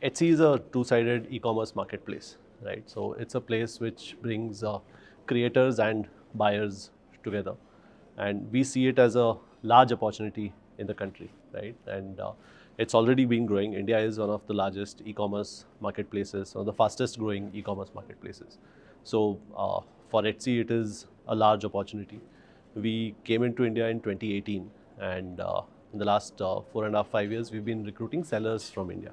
Etsy is a two-sided e-commerce marketplace, right? So it's a place which brings creators and buyers together, and we see it as a large opportunity in the country, right? And it's already been growing. India is one of the largest e-commerce marketplaces, one of the fastest growing e-commerce marketplaces. So for Etsy, it is a large opportunity. We came into India in 2018, and in the last 4.5 5 years, we've been recruiting sellers from India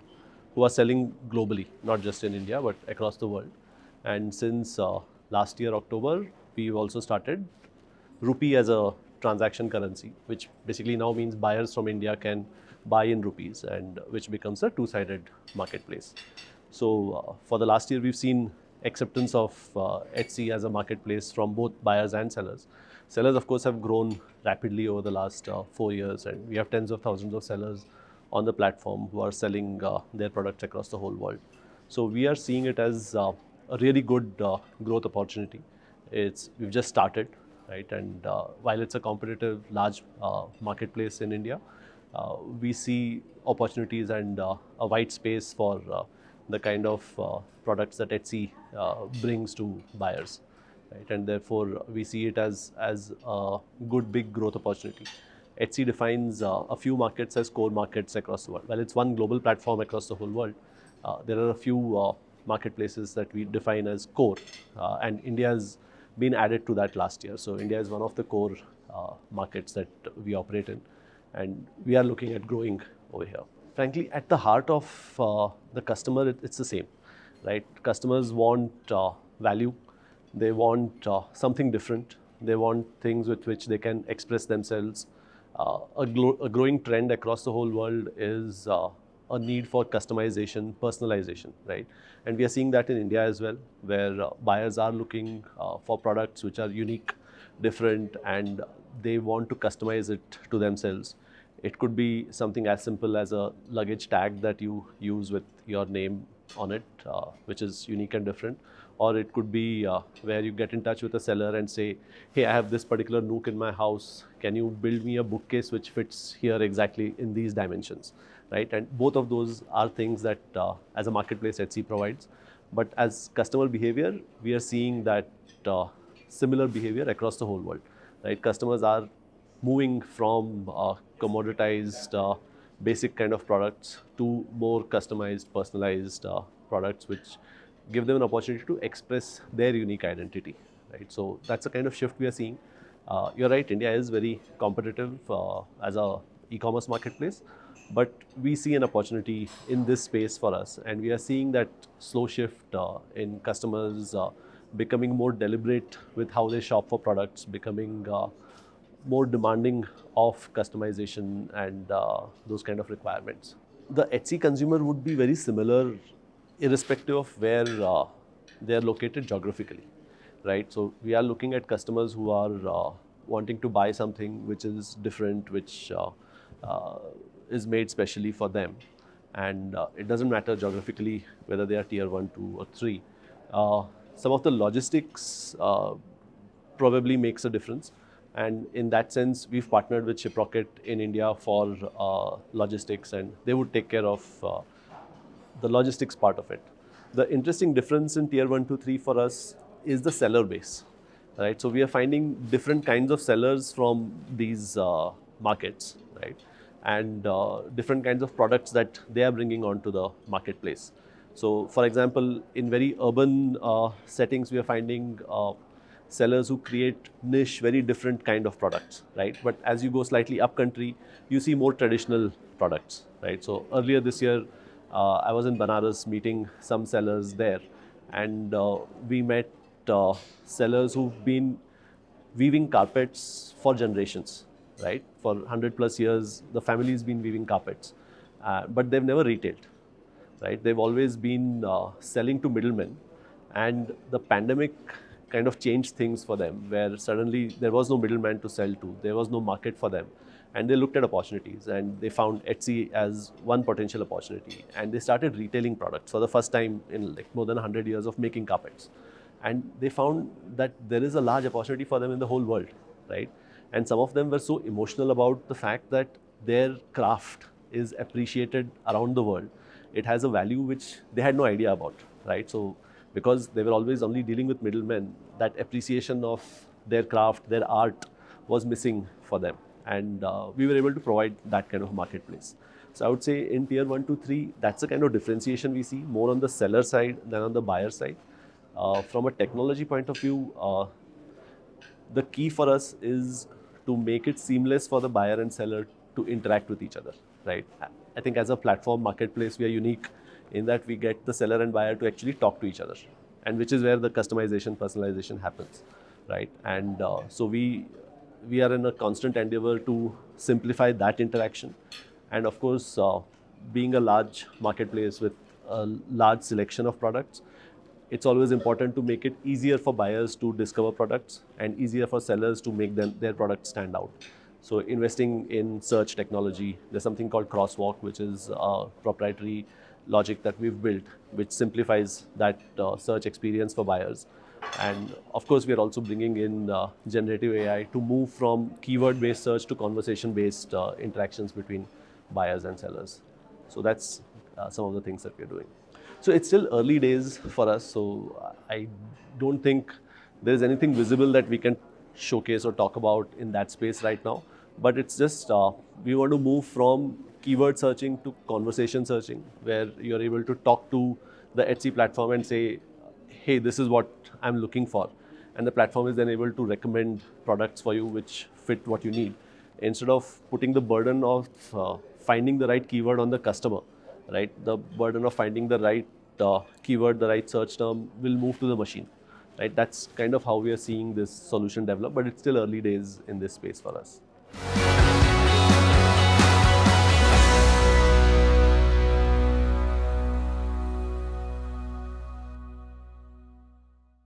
who are selling globally, not just in India, but across the world. And since last year, October, we've also started rupee as a transaction currency, which basically now means buyers from India can buy in rupees, and which becomes a two-sided marketplace. So for the last year, we've seen acceptance of Etsy as a marketplace from both buyers and sellers. Sellers, of course, have grown rapidly over the last 4 years, and we have tens of thousands of sellers on the platform who are selling their products across the whole world. So we are seeing it as a really good growth opportunity. We've just started, right? And while it's a competitive, large marketplace in India, we see opportunities and a wide space for the kind of products that Etsy brings to buyers, right? And therefore, we see it as a good big growth opportunity. Etsy defines a few markets as core markets across the world. Well, it's one global platform across the whole world. There are a few marketplaces that we define as core, and India has been added to that last year. So India is one of the core markets that we operate in, and we are looking at growing over here. Frankly, at the heart of the customer, it's the same, right? Customers want value. They want something different. They want things with which they can express themselves. A growing trend across the whole world is a need for customization, personalization, right? And we are seeing that in India as well, where buyers are looking for products which are unique, different, and they want to customize it to themselves. It could be something as simple as a luggage tag that you use with your name on it, which is unique and different. Or it could be where you get in touch with a seller and say, hey, I have this particular nook in my house. Can you build me a bookcase which fits here exactly in these dimensions, right? And both of those are things that as a marketplace Etsy provides. But as customer behavior, we are seeing that similar behavior across the whole world, right? Customers are moving from commoditized, basic kind of products to more customized, personalized products, which give them an opportunity to express their unique identity, right? So that's the kind of shift we are seeing. You're right, India is very competitive as a e-commerce marketplace, but we see an opportunity in this space for us, and we are seeing that slow shift in customers becoming more deliberate with how they shop for products, becoming more demanding of customization and those kind of requirements. The Etsy consumer would be very similar irrespective of where they are located geographically, right? So we are looking at customers who are wanting to buy something which is different, which is made specially for them. And it doesn't matter geographically whether they are tier 1, 2 or 3. Some of the logistics probably makes a difference. And in that sense, we've partnered with Shiprocket in India for logistics, and they would take care of the logistics part of it. The interesting difference in tier 1, 2, 3 for us is the seller base, right? So we are finding different kinds of sellers from these markets, right? And different kinds of products that they are bringing onto the marketplace. So for example, in very urban settings, we are finding sellers who create niche, very different kind of products, right? But as you go slightly up country, you see more traditional products, right? So earlier this year, I was in Banaras meeting some sellers there, and we met sellers who've been weaving carpets for generations, right? For 100+ years, the family's been weaving carpets, but they've never retailed, right? They've always been selling to middlemen, and the pandemic kind of changed things for them, where suddenly there was no middleman to sell to, there was no market for them, and they looked at opportunities, and they found Etsy as one potential opportunity, and they started retailing products for the first time in like more than 100 years of making carpets. And they found that there is a large opportunity for them in the whole world, right? And some of them were so emotional about the fact that their craft is appreciated around the world, it has a value which they had no idea about, right? So because they were always only dealing with middlemen, that appreciation of their craft, their art was missing for them. And we were able to provide that kind of marketplace. So I would say in tier 1 to 3, that's the kind of differentiation we see more on the seller side than on the buyer side. From a technology point of view, the key for us is to make it seamless for the buyer and seller to interact with each other, right? I think as a platform marketplace, we are unique in that we get the seller and buyer to actually talk to each other, and which is where the customization, personalization happens, right? And so we are in a constant endeavor to simplify that interaction. And of course, being a large marketplace with a large selection of products, it's always important to make it easier for buyers to discover products and easier for sellers to make their products stand out. So investing in search technology, there's something called Crosswalk, which is a proprietary logic that we've built, which simplifies that search experience for buyers. And of course, we are also bringing in generative AI to move from keyword-based search to conversation-based interactions between buyers and sellers. So that's some of the things that we're doing. So it's still early days for us, so I don't think there is anything visible that we can showcase or talk about in that space right now. But it's just, we want to move from keyword searching to conversation searching, where you're able to talk to the Etsy platform and say, hey, this is what I'm looking for. And the platform is then able to recommend products for you which fit what you need, instead of putting the burden of finding the right keyword on the customer, right? The burden of finding the right keyword, the right search term will move to the machine, right? That's kind of how we are seeing this solution develop, but it's still early days in this space for us.